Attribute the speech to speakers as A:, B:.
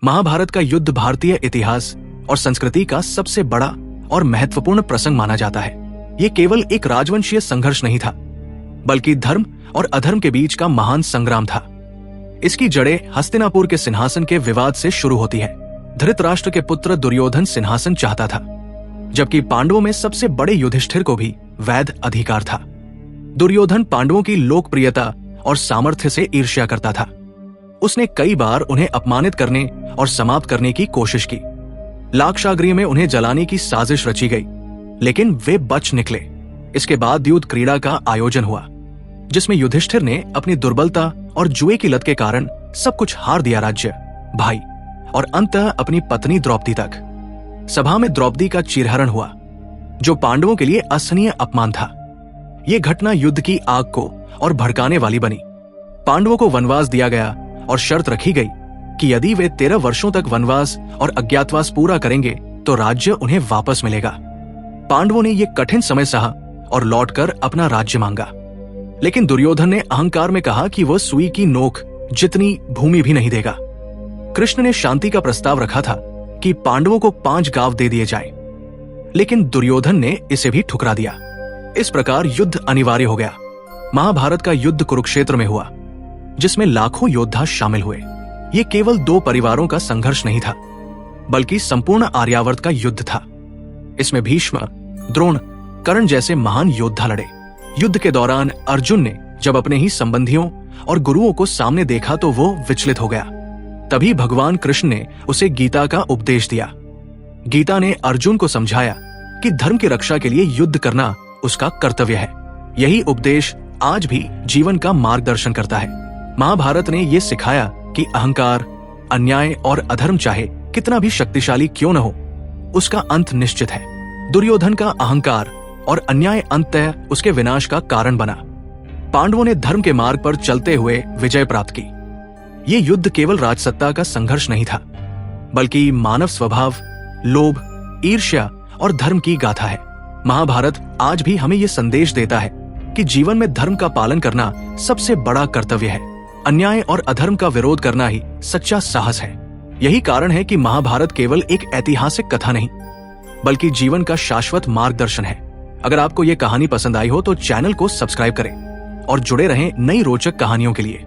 A: महाभारत का युद्ध भारतीय इतिहास और संस्कृति का सबसे बड़ा और महत्वपूर्ण प्रसंग माना जाता है। ये केवल एक राजवंशीय संघर्ष नहीं था, बल्कि धर्म और अधर्म के बीच का महान संग्राम था। इसकी जड़ें हस्तिनापुर के सिंहासन के विवाद से शुरू होती है। धृतराष्ट्र के पुत्र दुर्योधन सिंहासन चाहता था, जबकि पांडवों में सबसे बड़े युधिष्ठिर को भी वैध अधिकार था। दुर्योधन पांडवों की लोकप्रियता और सामर्थ्य से ईर्ष्या करता था। उसने कई बार उन्हें अपमानित करने और समाप्त करने की कोशिश की। लाक्षागृह में उन्हें जलाने की साजिश रची गई, लेकिन वे बच निकले। इसके बाद युद्ध क्रीड़ा का आयोजन हुआ, जिसमें युधिष्ठिर ने अपनी दुर्बलता और जुए की लत के कारण सब कुछ हार दिया, राज्य, भाई और अंततः अपनी पत्नी द्रौपदी तक। सभा में द्रौपदी का चीरहरण हुआ, जो पांडवों के लिए असहनीय अपमान था। यह घटना युद्ध की आग को और भड़काने वाली बनी। पांडवों को वनवास दिया गया और शर्त रखी गई कि यदि वे 13 वर्षों तक वनवास और अज्ञातवास पूरा करेंगे तो राज्य उन्हें वापस मिलेगा। पांडवों ने यह कठिन समय सहा और लौटकर अपना राज्य मांगा, लेकिन दुर्योधन ने अहंकार में कहा कि वह सुई की नोक जितनी भूमि भी नहीं देगा। कृष्ण ने शांति का प्रस्ताव रखा था कि पांडवों को 5 गांव दे दिए जाएं, लेकिन दुर्योधन ने इसे भी ठुकरा दिया। इस प्रकार युद्ध अनिवार्य हो गया। महाभारत का युद्ध कुरुक्षेत्र में हुआ, जिसमें लाखों योद्धा शामिल हुए। ये केवल 2 परिवारों का संघर्ष नहीं था, बल्कि संपूर्ण आर्यावर्त का युद्ध था। इसमें भीष्म, द्रोण, कर्ण जैसे महान योद्धा लड़े। युद्ध के दौरान अर्जुन ने जब अपने ही संबंधियों और गुरुओं को सामने देखा तो वो विचलित हो गया। तभी भगवान कृष्ण ने उसे गीता का उपदेश दिया। गीता ने अर्जुन को समझाया कि धर्म की रक्षा के लिए युद्ध करना उसका कर्तव्य है। यही उपदेश आज भी जीवन का मार्गदर्शन करता है। महाभारत ने यह सिखाया कि अहंकार, अन्याय और अधर्म चाहे कितना भी शक्तिशाली क्यों न हो, उसका अंत निश्चित है। दुर्योधन का अहंकार और अन्याय अंततः उसके विनाश का कारण बना। पांडवों ने धर्म के मार्ग पर चलते हुए विजय प्राप्त की। ये युद्ध केवल राजसत्ता का संघर्ष नहीं था, बल्कि मानव स्वभाव, लोभ, ईर्ष्या और धर्म की गाथा है। महाभारत आज भी हमें यह संदेश देता है कि जीवन में धर्म का पालन करना सबसे बड़ा कर्तव्य है। अन्याय और अधर्म का विरोध करना ही सच्चा साहस है। यही कारण है कि महाभारत केवल एक ऐतिहासिक कथा नहीं, बल्कि जीवन का शाश्वत मार्गदर्शन है। अगर आपको ये कहानी पसंद आई हो तो चैनल को सब्सक्राइब करें और जुड़े रहें नई रोचक कहानियों के लिए।